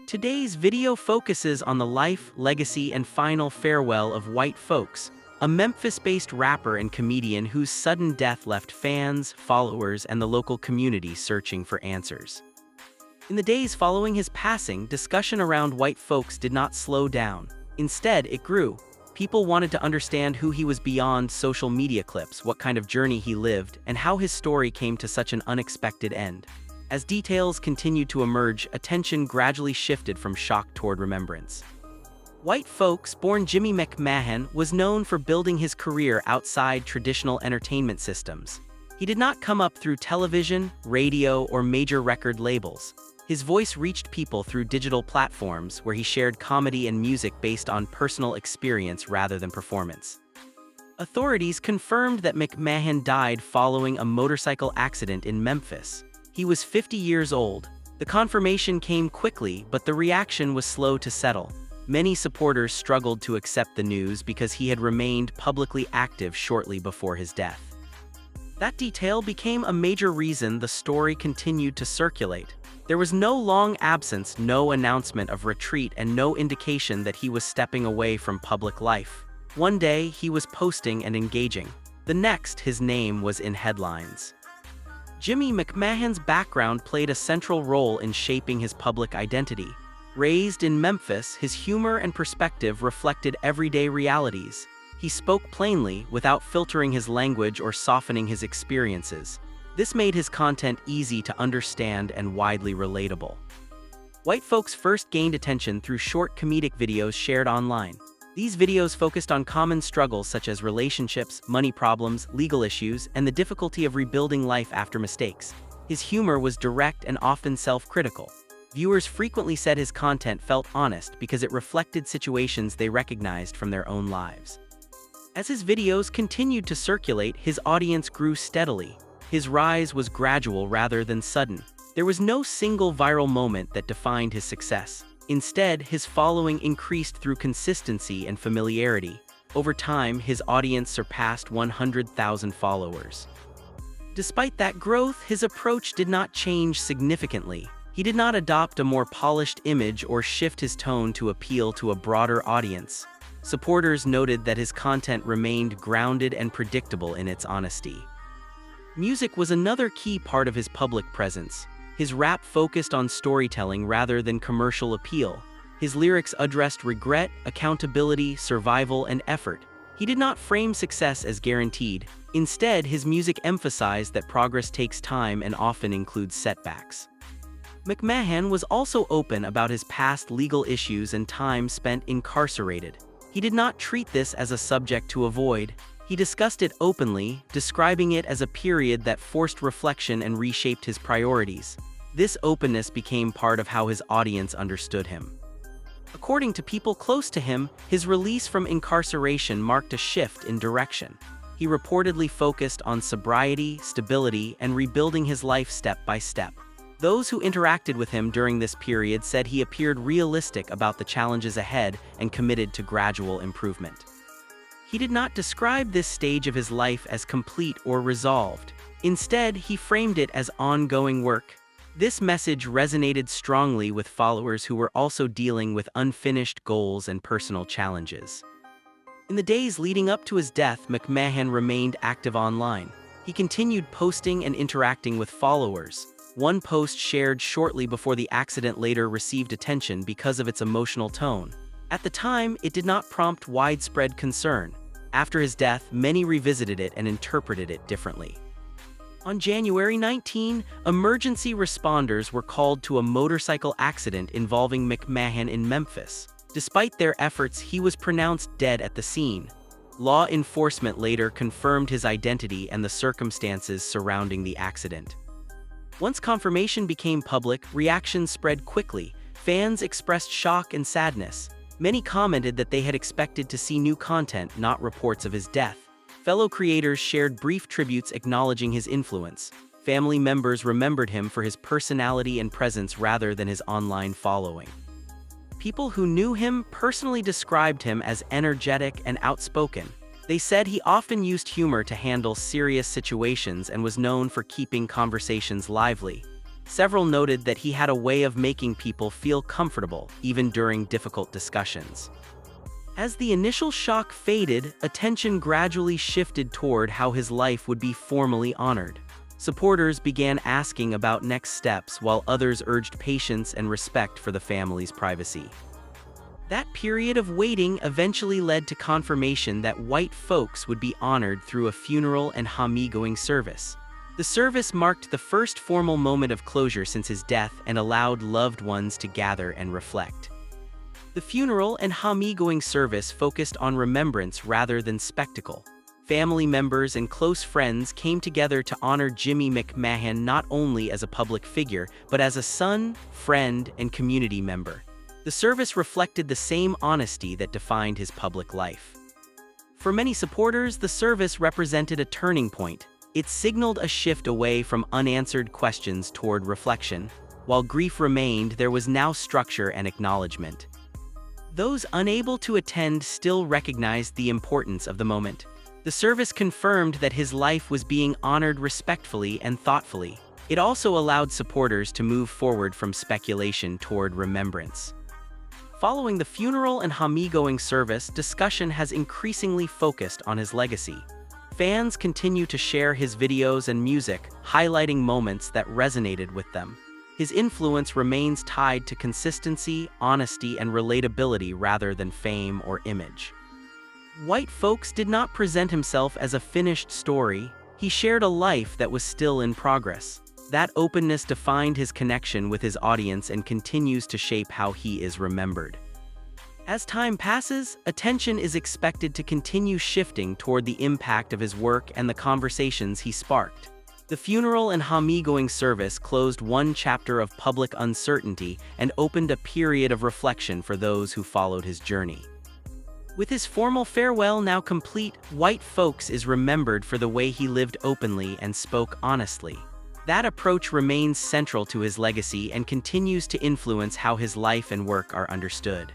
Today's video focuses on the life, legacy, and final farewell of Whyte Folkz, a Memphis-based rapper and comedian whose sudden death left fans, followers, and the local community searching for answers. In the days following his passing, discussion around Whyte Folkz did not slow down. Instead, it grew. People wanted to understand who he was beyond social media clips, what kind of journey he lived, and how his story came to such an unexpected end. As details continued to emerge, attention gradually shifted from shock toward remembrance. Whyte Folkz, born Jimmy McMahan, was known for building his career outside traditional entertainment systems. He did not come up through television, radio, or major record labels. His voice reached people through digital platforms where he shared comedy and music based on personal experience rather than performance. Authorities confirmed that McMahan died following a motorcycle accident in Memphis. He was 50 years old. The confirmation came quickly, but the reaction was slow to settle. Many supporters struggled to accept the news because he had remained publicly active shortly before his death. That detail became a major reason the story continued to circulate. There was no long absence, no announcement of retreat, and no indication that he was stepping away from public life. One day, he was posting and engaging. The next, his name was in headlines. Jimmy McMahan's background played a central role in shaping his public identity. Raised in Memphis, his humor and perspective reflected everyday realities. He spoke plainly, without filtering his language or softening his experiences. This made his content easy to understand and widely relatable. Whyte Folkz first gained attention through short comedic videos shared online. These videos focused on common struggles such as relationships, money problems, legal issues, and the difficulty of rebuilding life after mistakes. His humor was direct and often self-critical. Viewers frequently said his content felt honest because it reflected situations they recognized from their own lives. As his videos continued to circulate, his audience grew steadily. His rise was gradual rather than sudden. There was no single viral moment that defined his success. Instead, his following increased through consistency and familiarity. Over time, his audience surpassed 100,000 followers. Despite that growth, his approach did not change significantly. He did not adopt a more polished image or shift his tone to appeal to a broader audience. Supporters noted that his content remained grounded and predictable in its honesty. Music was another key part of his public presence. His rap focused on storytelling rather than commercial appeal. His lyrics addressed regret, accountability, survival, and effort. He did not frame success as guaranteed. Instead, his music emphasized that progress takes time and often includes setbacks. McMahan was also open about his past legal issues and time spent incarcerated. He did not treat this as a subject to avoid. He discussed it openly, describing it as a period that forced reflection and reshaped his priorities. This openness became part of how his audience understood him. According to people close to him, his release from incarceration marked a shift in direction. He reportedly focused on sobriety, stability, and rebuilding his life step by step. Those who interacted with him during this period said he appeared realistic about the challenges ahead and committed to gradual improvement. He did not describe this stage of his life as complete or resolved. Instead, he framed it as ongoing work. This message resonated strongly with followers who were also dealing with unfinished goals and personal challenges. In the days leading up to his death, McMahan remained active online. He continued posting and interacting with followers. One post shared shortly before the accident later received attention because of its emotional tone. At the time, it did not prompt widespread concern. After his death, many revisited it and interpreted it differently. On January 19, emergency responders were called to a motorcycle accident involving McMahan in Memphis. Despite their efforts, he was pronounced dead at the scene. Law enforcement later confirmed his identity and the circumstances surrounding the accident. Once confirmation became public, reactions spread quickly. Fans expressed shock and sadness. Many commented that they had expected to see new content, not reports of his death. Fellow creators shared brief tributes acknowledging his influence. Family members remembered him for his personality and presence rather than his online following. People who knew him personally described him as energetic and outspoken. They said he often used humor to handle serious situations and was known for keeping conversations lively. Several noted that he had a way of making people feel comfortable, even during difficult discussions. As the initial shock faded, attention gradually shifted toward how his life would be formally honored. Supporters began asking about next steps, while others urged patience and respect for the family's privacy. That period of waiting eventually led to confirmation that Whyte Folkz would be honored through a funeral and homegoing service. The service marked the first formal moment of closure since his death and allowed loved ones to gather and reflect. The funeral and homegoing service focused on remembrance rather than spectacle. Family members and close friends came together to honor Jimmy McMahan not only as a public figure, but as a son, friend, and community member. The service reflected the same honesty that defined his public life. For many supporters, the service represented a turning point. It signaled a shift away from unanswered questions toward reflection. While grief remained, there was now structure and acknowledgement. Those unable to attend still recognized the importance of the moment. The service confirmed that his life was being honored respectfully and thoughtfully. It also allowed supporters to move forward from speculation toward remembrance. Following the funeral and homegoing service, discussion has increasingly focused on his legacy. Fans continue to share his videos and music, highlighting moments that resonated with them. His influence remains tied to consistency, honesty, and relatability rather than fame or image. Whyte Folkz did not present himself as a finished story. He shared a life that was still in progress. That openness defined his connection with his audience and continues to shape how he is remembered. As time passes, attention is expected to continue shifting toward the impact of his work and the conversations he sparked. The funeral and homegoing service closed one chapter of public uncertainty and opened a period of reflection for those who followed his journey. With his formal farewell now complete, Whyte Folkz is remembered for the way he lived openly and spoke honestly. That approach remains central to his legacy and continues to influence how his life and work are understood.